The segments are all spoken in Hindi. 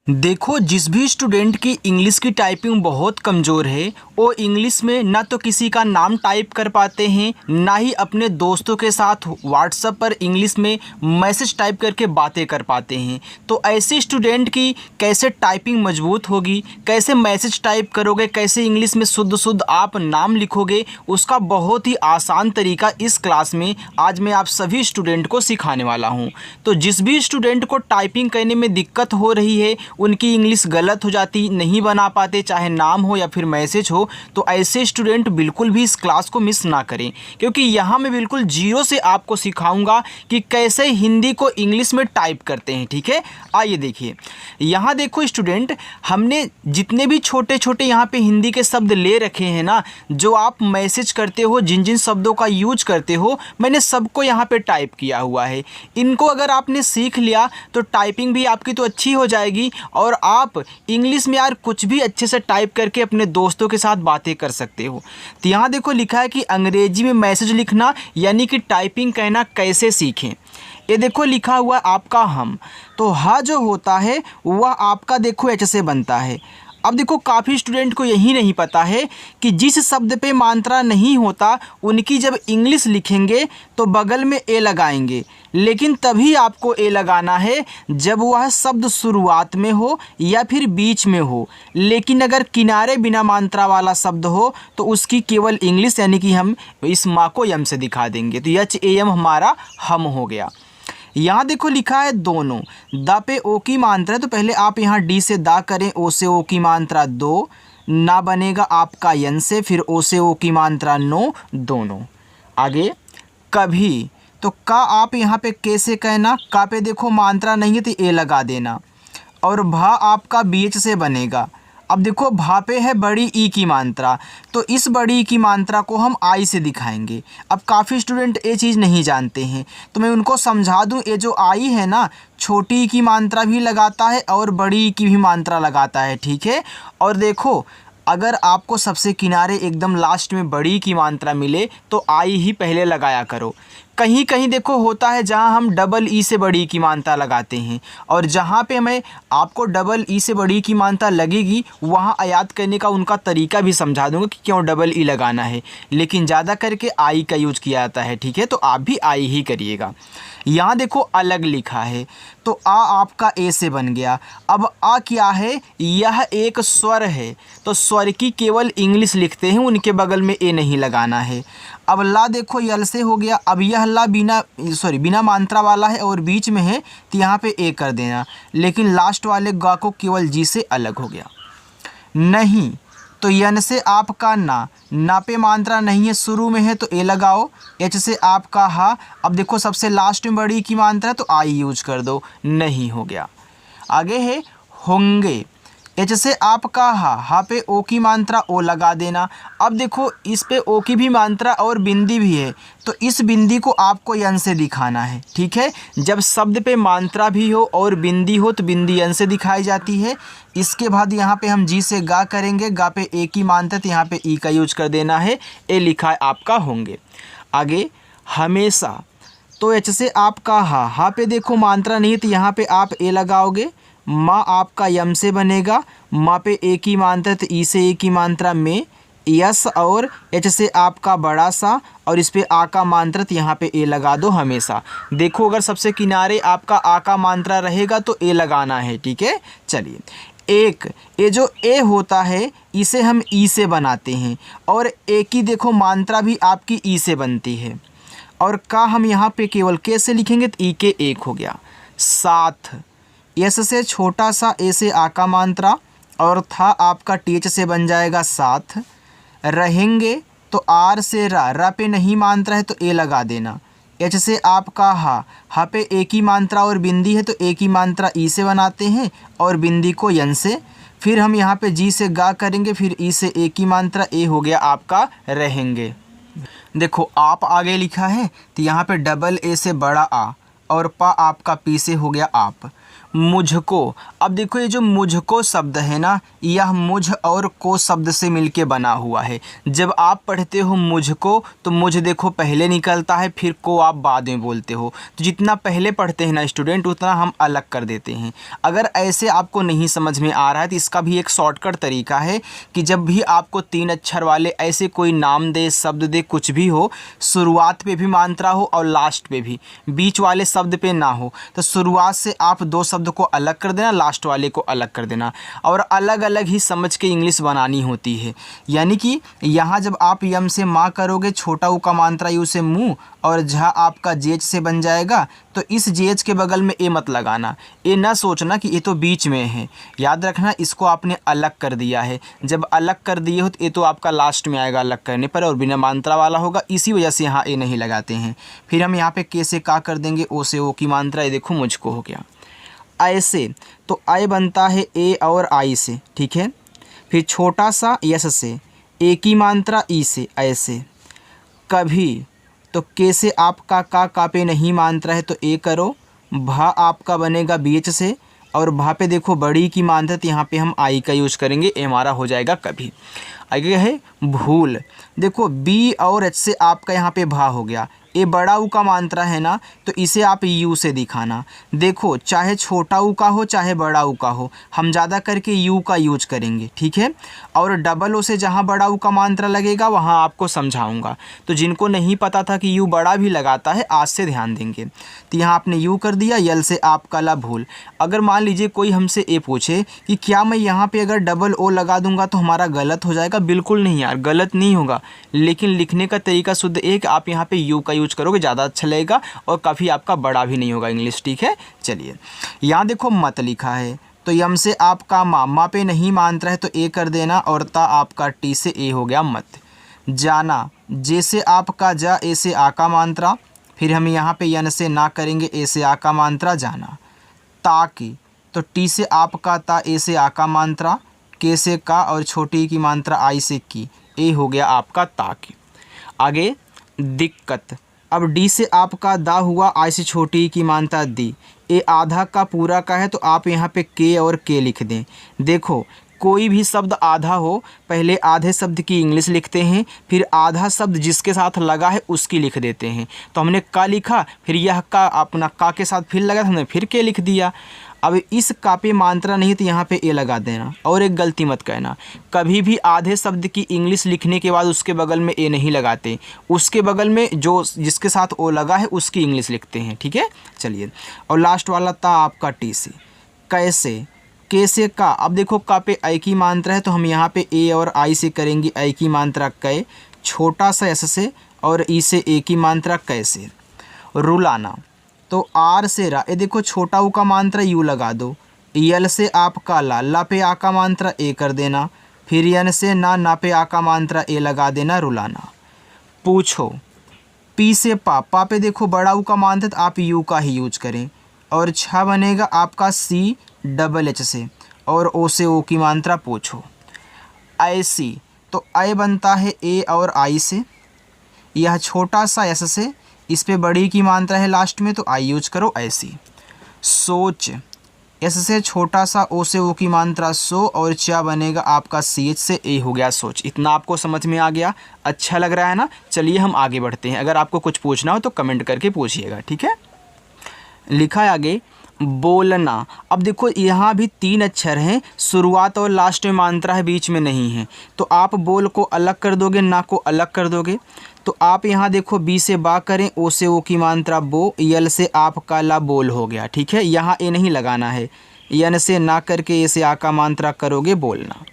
देखो, जिस भी स्टूडेंट की इंग्लिश की टाइपिंग बहुत कमज़ोर है वो इंग्लिश में ना तो किसी का नाम टाइप कर पाते हैं, ना ही अपने दोस्तों के साथ व्हाट्सएप पर इंग्लिश में मैसेज टाइप करके बातें कर पाते हैं। तो ऐसे स्टूडेंट की कैसे टाइपिंग मजबूत होगी, कैसे मैसेज टाइप करोगे, कैसे इंग्लिश में शुद्ध शुद्ध आप नाम लिखोगे, उसका बहुत ही आसान तरीका इस क्लास में आज मैं आप सभी स्टूडेंट को सिखाने वाला हूँ। तो जिस भी स्टूडेंट को टाइपिंग करने में दिक्कत हो रही है, उनकी इंग्लिश गलत हो जाती, नहीं बना पाते, चाहे नाम हो या फिर मैसेज हो, तो ऐसे स्टूडेंट बिल्कुल भी इस क्लास को मिस ना करें, क्योंकि यहाँ मैं बिल्कुल जीरो से आपको सिखाऊंगा कि कैसे हिंदी को इंग्लिश में टाइप करते हैं। ठीक है, आइए देखिए। यहाँ देखो स्टूडेंट, हमने जितने भी छोटे छोटे यहाँ पे हिंदी के शब्द ले रखे हैं ना, जो आप मैसेज करते हो, जिन जिन शब्दों का यूज करते हो, मैंने सबको यहाँ पे टाइप किया हुआ है। इनको अगर आपने सीख लिया तो टाइपिंग भी आपकी तो अच्छी हो जाएगी और आप इंग्लिश में यार कुछ भी अच्छे से टाइप करके अपने दोस्तों के साथ बातें कर सकते हो। तो यहाँ देखो लिखा है कि अंग्रेजी में मैसेज लिखना यानी कि टाइपिंग कहना कैसे सीखें। ये देखो लिखा हुआ है आपका हम, तो हा जो होता है वह आपका देखो एच से बनता है। अब देखो काफ़ी स्टूडेंट को यही नहीं पता है कि जिस शब्द पे मात्रा नहीं होता उनकी जब इंग्लिश लिखेंगे तो बगल में ए लगाएंगे, लेकिन तभी आपको ए लगाना है जब वह शब्द शुरुआत में हो या फिर बीच में हो। लेकिन अगर किनारे बिना मात्रा वाला शब्द हो तो उसकी केवल इंग्लिश यानी कि हम इस माँ को यम से दिखा देंगे। तो एच ए एम हमारा हम हो गया। यहाँ देखो लिखा है दोनों, द पे ओ की मात्रा है तो पहले आप यहाँ डी से दा करें, ओ से ओ की मात्रा दो, ना बनेगा आपका यन से, फिर ओ से ओ की मात्रा नो, दोनों। आगे कभी, तो का आप यहाँ पे कैसे कहना, का पे देखो मात्रा नहीं है तो ए लगा देना, और भा आपका बीच से बनेगा। अब देखो भा पे है बड़ी ई की मात्रा, तो इस बड़ी ई की मात्रा को हम आई से दिखाएंगे। अब काफ़ी स्टूडेंट ये चीज़ नहीं जानते हैं तो मैं उनको समझा दूं, ये जो आई है ना, छोटी ई की मात्रा भी लगाता है और बड़ी ई की भी मात्रा लगाता है। ठीक है, और देखो अगर आपको सबसे किनारे एकदम लास्ट में बड़ी की मात्रा मिले तो आई ही पहले लगाया करो। कहीं कहीं देखो होता है जहां हम डबल ई से बड़ी की मात्रा लगाते हैं, और जहां पे मैं आपको डबल ई से बड़ी की मात्रा लगेगी वहां आयात करने का उनका तरीका भी समझा दूंगा कि क्यों डबल ई लगाना है, लेकिन ज़्यादा करके आई का यूज किया जाता है। ठीक है, तो आप भी आई ही करिएगा। यहाँ देखो अलग लिखा है तो आ आपका ए से बन गया। अब आ क्या है, यह एक स्वर है तो स्वर की केवल इंग्लिश लिखते हैं, उनके बगल में ए नहीं लगाना है। अब ला देखो यल से हो गया। अब यह ला बिना मात्रा वाला है और बीच में है तो यहाँ पे ए कर देना, लेकिन लास्ट वाले गा को केवल जी से अलग हो गया। नहीं, तो यन से आपका ना पे मात्रा नहीं है, शुरू में है तो ए लगाओ, एच से आपका हा। अब देखो सबसे लास्ट में बड़ी की मात्रा तो आई यूज कर दो, नहीं हो गया। आगे है होंगे, एच से आपका हा पे ओ की मात्रा ओ लगा देना। अब देखो इस पे ओ की भी मात्रा और बिंदी भी है तो इस बिंदी को आपको यन से दिखाना है। ठीक है, जब शब्द पे मात्रा भी हो और बिंदी हो तो बिंदी यन से दिखाई जाती है। इसके बाद यहाँ पे हम जी से गा करेंगे, गा पे ए की मात्रा तो यहाँ पे ई का यूज कर देना है, ए लिखा है आपका होंगे। आगे हमेशा, तो एच से आपका हा पे देखो मात्रा नहीं है तो यहाँ पे आप ए लगाओगे, माँ आपका यम से बनेगा, माँ पे ए की मात्रा तो ई से ए की मात्रा में, यस, और एच से आपका बड़ा सा और इस पे आ का मात्रा तो यहाँ पे ए लगा दो हमेशा। देखो अगर सबसे किनारे आपका आ का मात्रा रहेगा तो ए लगाना है। ठीक है, चलिए एक, ये जो ए होता है इसे हम ई से बनाते हैं और ए की देखो मात्रा भी आपकी ई से बनती है, और का हम यहाँ पे केवल के से लिखेंगे तो ई के एक हो गया। साथ, यस से छोटा सा ए से आ का मात्रा और था आपका टीच से बन जाएगा साथ। रहेंगे तो आर से रा पे नहीं मात्रा है तो ए लगा देना। एच से आपका हा पे ए की मात्रा और बिंदी है तो ए की मात्रा ई से बनाते हैं और बिंदी को यन से। फिर हम यहाँ पे जी से गा करेंगे, फिर ई से ए की मात्रा, ए हो गया आपका रहेंगे। देखो आप आगे लिखा है तो यहाँ पे डबल ए से बड़ा आ और पा आपका पी से हो गया आप। मुझको। अब देखो ये जो मुझको शब्द है ना, यह मुझ और को शब्द से मिलके बना हुआ है। जब आप पढ़ते हो मुझको तो मुझ देखो पहले निकलता है, फिर को आप बाद में बोलते हो। तो जितना पहले पढ़ते हैं ना स्टूडेंट, उतना हम अलग कर देते हैं। अगर ऐसे आपको नहीं समझ में आ रहा है तो इसका भी एक शॉर्टकट तरीका है कि जब भी आपको 3 अक्षर वाले ऐसे कोई नाम दे, शब्द दे, कुछ भी हो, शुरुआत पे भी मात्रा हो और लास्ट पे भी, बीच वाले शब्द पे ना हो, तो शुरुआत से आप 2 शब्द को अलग कर देना, लास्ट वाले को अलग कर देना, और अलग अलग ही समझ के इंग्लिश बनानी होती है। यानी कि यहाँ जब आप यम से माँ करोगे, छोटा ऊ का मात्रा यू से मुँह, और झा आपका जेज से बन जाएगा, तो इस जेज के बगल में ए मत लगाना। ये ना सोचना कि ये तो बीच में है, याद रखना इसको आपने अलग कर दिया है। जब अलग कर दिए हो तो ये तो आपका लास्ट में आएगा अलग करने पर, और बिना मात्रा वाला होगा, इसी वजह से यहाँ ए नहीं लगाते हैं। फिर हम यहाँ पे के से का कर देंगे, ओ से ओ की मात्रा, ये देखो मुझको हो गया। ऐसे तो आय बनता है ए और आई से, ठीक है। फिर छोटा सा यस से, ए की मात्रा ई से, ऐसे। कभी तो के से आपका का पे नहीं मात्रा है तो ए करो। भा आपका बनेगा बीच से, और भा पे देखो बड़ी की मात्रा, तो यहाँ पे हम आई का यूज करेंगे, ए हमारा हो जाएगा कभी। आगे है भूल। देखो बी और एच से आपका यहाँ पे भा हो गया। ये बड़ा ऊ का मात्रा है ना, तो इसे आप यू से दिखाना। देखो चाहे छोटा ऊ का हो चाहे बड़ा ऊ का हो, हम ज़्यादा करके यू का यूज करेंगे, ठीक है। और डबल ओ से जहाँ बड़ा ऊ का मात्रा लगेगा वहाँ आपको समझाऊंगा। तो जिनको नहीं पता था कि यू बड़ा भी लगाता है, आज से ध्यान देंगे। तो यहाँ आपने यू कर दिया, यल से आपका ला भूल। अगर मान लीजिए कोई हमसे ये पूछे कि क्या मैं यहाँ पे अगर डबल ओ लगा दूंगा तो हमारा गलत हो जाएगा, बिल्कुल नहीं यार, गलत नहीं होगा। लेकिन लिखने का तरीका शुद्ध एक, आप यहाँ पे यू का यूज करोगे ज़्यादा अच्छा लगेगा, और काफ़ी आपका बड़ा भी नहीं होगा इंग्लिश, ठीक है। चलिए यहाँ देखो मत लिखा है, तो यम से आपका मामा पे नहीं मात्रा है तो ए कर देना, और ता आपका टी से ए हो गया मत। जाना, जैसे आपका जा, ए से आ का मात्रा, फिर हम यहाँ पे यन से ना करेंगे, ए से आ का मात्रा, जाना। ताकि तो टी से आपका ता, ए से आ का मात्रा, के से का, और छोटी की मात्रा आई से की, ए हो गया आपका ताकि। आगे दिक्कत। अब डी से आपका दा हुआ, आई से छोटी की मात्रा दी, ए आधा का पूरा का है तो आप यहाँ पे के और के लिख दें। देखो कोई भी शब्द आधा हो, पहले आधे शब्द की इंग्लिश लिखते हैं, फिर आधा शब्द जिसके साथ लगा है उसकी लिख देते हैं। तो हमने का लिखा, फिर यह का अपना का के साथ फिर लगा, हमने फिर के लिख दिया। अब इस का पे मात्रा नहीं तो यहाँ पे ए लगा देना। और एक गलती मत कहना, कभी भी आधे शब्द की इंग्लिश लिखने के बाद उसके बगल में ए नहीं लगाते, उसके बगल में जो जिसके साथ ओ लगा है उसकी इंग्लिश लिखते हैं, ठीक है। चलिए, और लास्ट वाला था आपका टी से। कैसे, के से का। अब देखो का पे आई की मात्रा है तो हम यहाँ पे ए और आई से करेंगे आई की मात्रा कै, छोटा सा एस से, और ई से ए की मात्रा कैसे। रुलाना, तो आर से रा, ये देखो छोटा ऊ का मात्रा यू लगा दो। यल से आपका ला, ला पे आ का मात्रा ए कर देना, फिर यन से ना, ना पे आ का मात्रा ए लगा देना, रुलाना। पूछो, पी से पा, पा पे देखो बड़ा ऊ का मात्रा तो आप यू का ही यूज करें, और छा बनेगा आपका सी डबल एच से, और ओ से ओ की मात्रा पूछो। ऐसी, तो आई बनता है ए और आई से, यह छोटा सा एस से, इस पे बड़ी की मात्रा है लास्ट में तो आई यूज करो, ऐसी। सोच, एस से छोटा सा, ओ से ओ की मात्रा सो, और चा बनेगा आपका सी एच से, ए हो गया सोच। इतना आपको समझ में आ गया, अच्छा लग रहा है ना। चलिए हम आगे बढ़ते हैं, अगर आपको कुछ पूछना हो तो कमेंट करके पूछिएगा, ठीक है। लिखा है आगे बोलना। अब देखो यहाँ भी 3 अक्षर हैं, शुरुआत और लास्ट में मात्रा है, बीच में नहीं है, तो आप बोल को अलग कर दोगे, ना को अलग कर दोगे। तो आप यहाँ देखो बी से बा करें, ओ से ओ की मात्रा बो, यल से आपका ला बोल हो गया, ठीक है। यहाँ ए नहीं लगाना है, यन से ना करके ए से आ का मात्रा करोगे, बोलना।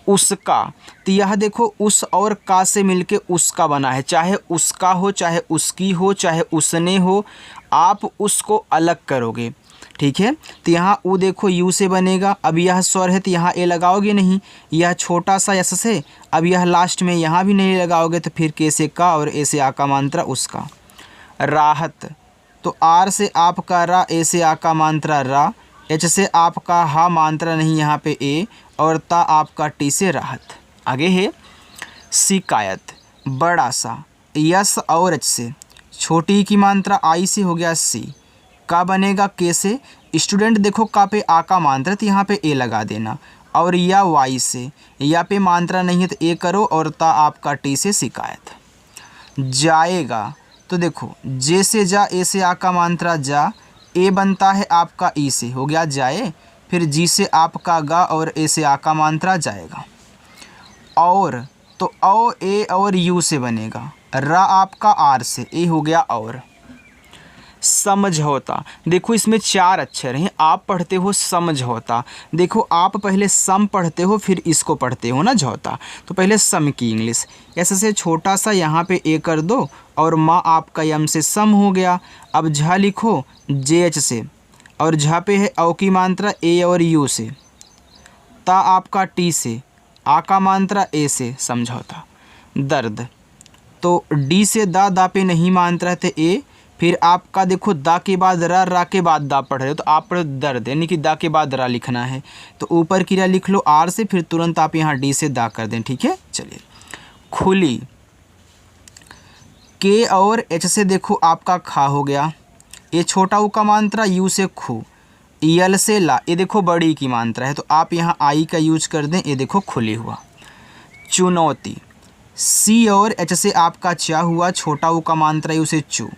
उसका, तो यह देखो उस और का से मिलके उसका बना है, चाहे उसका हो, चाहे उसकी हो, चाहे उसने हो, आप उसको अलग करोगे, ठीक है। तो यहाँ ऊ देखो यू से बनेगा, अब यह स्वर है तो यहाँ ए लगाओगे नहीं, यह छोटा सा यस से, अब यह लास्ट में यहाँ भी नहीं लगाओगे, तो फिर के से का और ए से आ का मात्रा उसका। राहत, तो आर से आपका रा, ए से आ का मात्रा रा, एच से आपका हा मात्रा नहीं यहाँ पे ए, और ता आपका टी से राहत। आगे है शिकायत, बड़ा सा यस और एच से, छोटी की मात्रा आई से हो गया सी, का बनेगा के से, स्टूडेंट देखो का पे आ का मात्रा तो यहाँ पे ए लगा देना, और या वाई से, या पे मात्रा नहीं है तो ए करो, और ता आपका टी से शिकायत। जाएगा तो देखो जे से जा, ए से आ का मात्रा जा, ए बनता है आपका ई से, हो गया जाए, फिर जी से आपका गा और ए से आ का मात्रा जाएगा। और तो औ ए और यू से बनेगा, रा आपका आर से, ए हो गया और। समझौता, देखो इसमें 4 अक्षर हैं, आप पढ़ते हो समझौता। देखो आप पहले सम पढ़ते हो फिर इसको पढ़ते हो ना झौता, तो पहले सम की इंग्लिश ऐसे से छोटा सा यहाँ पे ए कर दो, और माँ आपका यम से सम हो गया। अब झा लिखो जे एच से, और झा पे है औ की मात्रा ए और यू से, ता आपका टी से, आ का मात्रा ए से, समझौता। दर्द, तो डी से दा पे नहीं मात्रा थे ए, फिर आपका देखो दा के बाद रा के बाद दा पढ़ रहे हो तो आप पढ़ो दर्द, यानी कि दा के बाद रा लिखना है, तो ऊपर की रा लिख लो आर से, फिर तुरंत आप यहाँ डी से दा कर दें, ठीक है। चलिए खुली, के और एच से देखो आपका खा हो गया, ये छोटा ऊ का मात्रा यू से खू, यल से ला, ये देखो बड़ी की मात्रा है तो आप यहाँ आई का यूज कर दें, ये देखो खुली हुआ। चुनौती, सी और एच से आपका चा हुआ, छोटा ऊ का मात्रा यू से चू,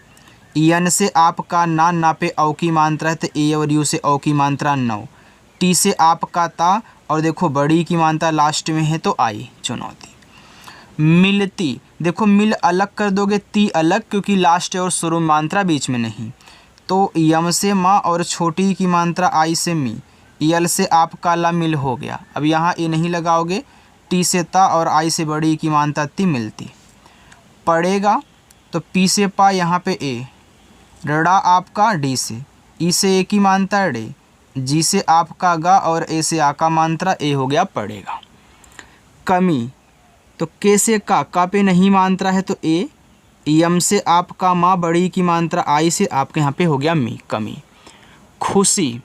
यन से आपका ना पे औ की मात्रा है तो ए और यू से औ की मात्रा नौ, टी से आपका ता, और देखो बड़ी की मात्रा लास्ट में है तो आई, चुनौती। मिलती, देखो मिल अलग कर दोगे, ती अलग, क्योंकि लास्ट और शुरू मात्रा बीच में नहीं, तो यम से माँ और छोटी की मात्रा आई से मी, यल से आपका ला मिल हो गया। अब यहाँ ए नहीं लगाओगे, टी से ता और आई से बड़ी की मात्रा ती, मिलती। पड़ेगा तो पी से पा, यहाँ पे ए, रड़ा आपका डी से, ई से ए की मात्रा डे, जी से आपका गा और ए से आ का मात्रा ए, हो गया पड़ेगा। कमी, तो के से का पे नहीं मात्रा है तो ए, यम से आपका माँ बड़ी की मात्रा आई से आपके यहाँ पे हो गया मी, कमी। खुशी,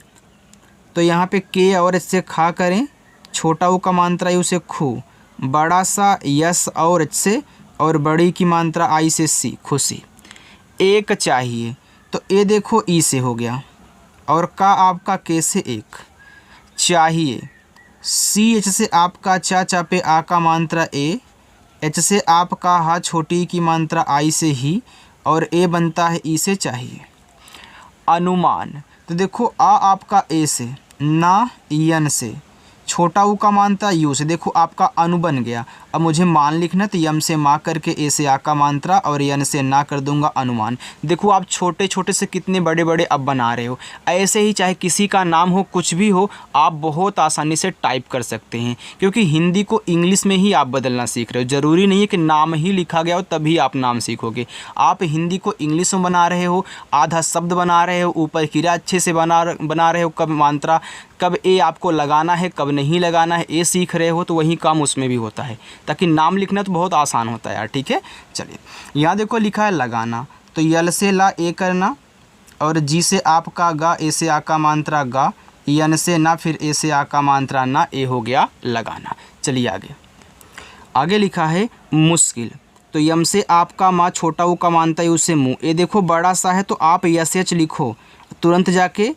तो यहाँ पे के और इससे खा करें, छोटा ऊ का मात्रा यू से खू, बड़ा सा यस और एच से, और बड़ी की मात्रा आई से सी, खुशी। एक चाहिए तो ए देखो ई से हो गया, और का आपका के से एक, चाहिए, सी एच से आपका चा पे आ का मात्रा ए, एच से आपका हा छोटी की मात्रा आई से ही, और ए बनता है ई से चाहिए। अनुमान, तो देखो आ आपका ए से, ना यन से, छोटा ऊ का मात्रा यू से, देखो आपका अनु बन गया। अब मुझे मान लिखना तो यम से माँ करके ए से आ का मात्रा और यन से ना कर दूंगा अनुमान। देखो आप छोटे छोटे से कितने बड़े बड़े अब बना रहे हो। ऐसे ही चाहे किसी का नाम हो, कुछ भी हो, आप बहुत आसानी से टाइप कर सकते हैं, क्योंकि हिंदी को इंग्लिश में ही आप बदलना सीख रहे हो। ज़रूरी नहीं है कि नाम ही लिखा गया हो तभी आप नाम सीखोगे। आप हिंदी को इंग्लिश में बना रहे हो, आधा शब्द बना रहे हो, ऊपर क्रिया अच्छे से बना रहे हो, कब मात्रा कब ए आपको लगाना है कब नहीं लगाना है, ए सीख रहे हो, तो वही काम उसमें भी होता है, ताकि नाम लिखना तो बहुत आसान होता है यार, ठीक है। चलिए यहाँ देखो लिखा है लगाना, तो यल से ला ए करना, और जी से आपका गा, ए से आ का मात्रा गा, यन से ना, फिर ए से आ का मात्रा ना, ए हो गया लगाना। चलिए आगे लिखा है मुश्किल, तो यम से आपका माँ, छोटा ऊ का मानता है उसे मुँह, ए देखो बड़ा सा है तो आप यस एच लिखो, तुरंत जाके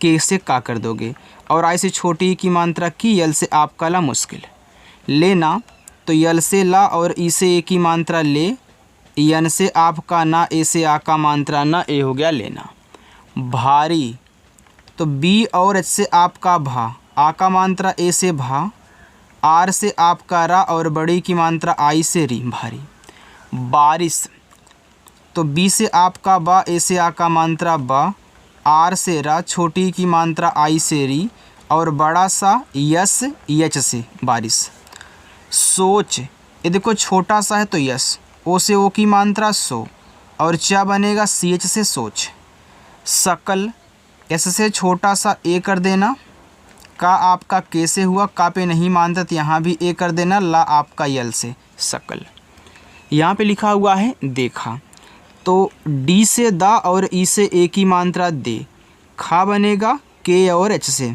के से का कर दोगे, और आई से छोटी की मात्रा की, यल से आपका ला मुश्किल। लेना, तो यल से ला और ई से ए की मात्रा ले, यन से आपका ना, ए से आ का मात्रा ना, ए हो गया लेना। भारी, तो बी और एच से आपका भा, आ का मात्रा ए से भा, आर से आपका रा और बड़ी की मात्रा आई से री, भारी। बारिश, तो बी से आपका बा, ए से आ का मात्रा बा, आर से रा, छोटी की मात्रा आई से री, और बड़ा सा यस यच से बारिश। सोच, ये देखो छोटा सा है तो यस, ओ से ओ की मात्रा सो, और चा बनेगा सी एच से सोच। शकल, एस से छोटा सा ए कर देना, का आपका के से हुआ, का पे नहीं मानता तो यहाँ भी ए कर देना, ला आपका यल से शकल। यहाँ पे लिखा हुआ है देखा, तो डी से दा और ई से ए की मात्रा दे, खा बनेगा के और एच से,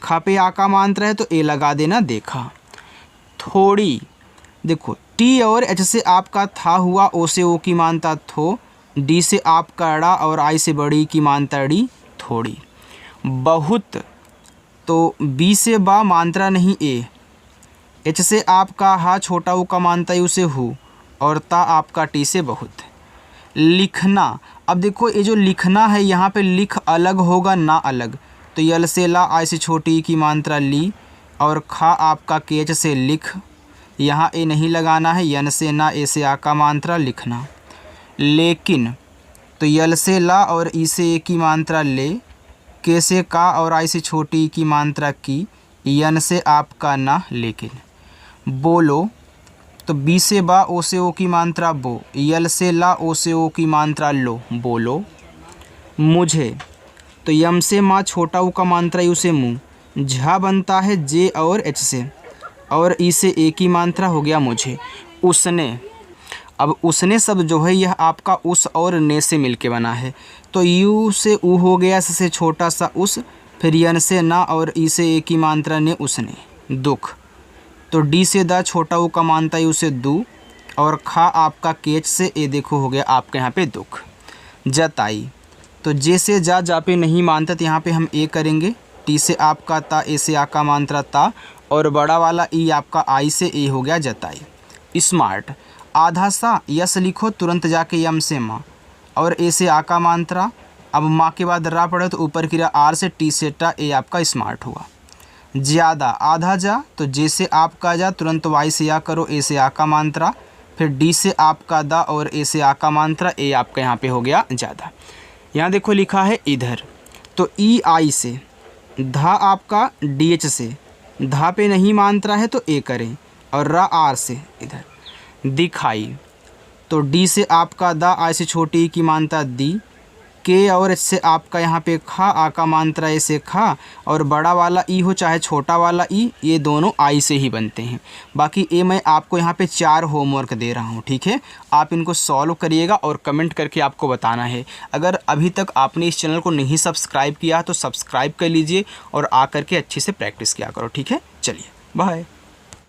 खा पे आ का मात्रा है तो ए लगा देना देखा। थोड़ी, देखो टी और एच से आपका था हुआ, ओ से ओ की मात्रा थो, डी से आपका ड़ा और आई से बड़ी की मात्रा डी, थोड़ी। बहुत, तो बी से बा मात्रा नहीं ए। एच से आपका हा छोटा ऊ का मानता यू से हु, और ता आपका टी से बहुत। लिखना, अब देखो ये जो लिखना है यहाँ पे लिख अलग होगा ना अलग, तो यल से ला आई से छोटी ई की मात्रा ली, और खा आपका केच से लिख, यहाँ ए नहीं लगाना है, यन से ना ए से आ का मात्रा लिखना। लेकिन, तो यल से ला और ई से ए की मात्रा ले, के से का और आई से छोटी ई की मात्रा की, यन से आपका ना लेकिन। बोलो, तो बी से बा ओ से ओ की मात्रा बो, यल से ला ओ से ओ की मात्रा लो, बोलो। मुझे, तो यम से माँ छोटा ऊ का मात्रा यू से मुँह, झा बनता है जे और एच से, और ई से ए की मात्रा हो गया मुझे। उसने, अब उसने सब जो है यह आपका उस और ने से मिलके बना है, तो यू से ऊ हो गया, से छोटा सा उस, फिर यन से ना और ई से ए की मात्रा ने उसने। दुख, तो डी से दा छोटा ऊ का मानता यू से दू, और खा आपका केच से ए देखो हो गया आपके यहाँ पे दुख। जताई, तो जे से जा पे नहीं मानता, तो यहाँ पे हम ए करेंगे। टी से आपका ता, ए से आ का मात्रा ता, और बड़ा वाला ई आपका आई से ए हो गया जताई। स्मार्ट, आधा सा यस लिखो तुरंत जाके यम से माँ, और ए से आ का मात्रा, अब माँ के बाद रा पड़े तो ऊपर की रा आर से टी से टा, ए आपका स्मार्ट हुआ। ज़्यादा, आधा जा, तो जे से आपका जा तुरंत वाई से आ करो, ए से आ का मात्रा, फिर डी से आपका दा और ए से आ का मात्रा, ए आपका यहाँ पे हो गया ज़्यादा। यहाँ देखो लिखा है इधर, तो ई आई से, धा आपका डी एच से, धा पे नहीं मात्रा है तो ए करें, और रा आर से इधर। दिखाई, तो डी से आपका दा, आई से छोटी की मात्रा दी, के और एच से आपका यहाँ पे खा, आ का मात्रा ए से खा, और बड़ा वाला ई हो चाहे छोटा वाला ई, ये दोनों आई से ही बनते हैं। बाकी ए मैं आपको यहाँ पे 4 होमवर्क दे रहा हूँ, ठीक है। आप इनको सॉल्व करिएगा और कमेंट करके आपको बताना है। अगर अभी तक आपने इस चैनल को नहीं सब्सक्राइब किया तो सब्सक्राइब कर लीजिए और आकर के अच्छे से प्रैक्टिस किया करो, ठीक है। चलिए बाय।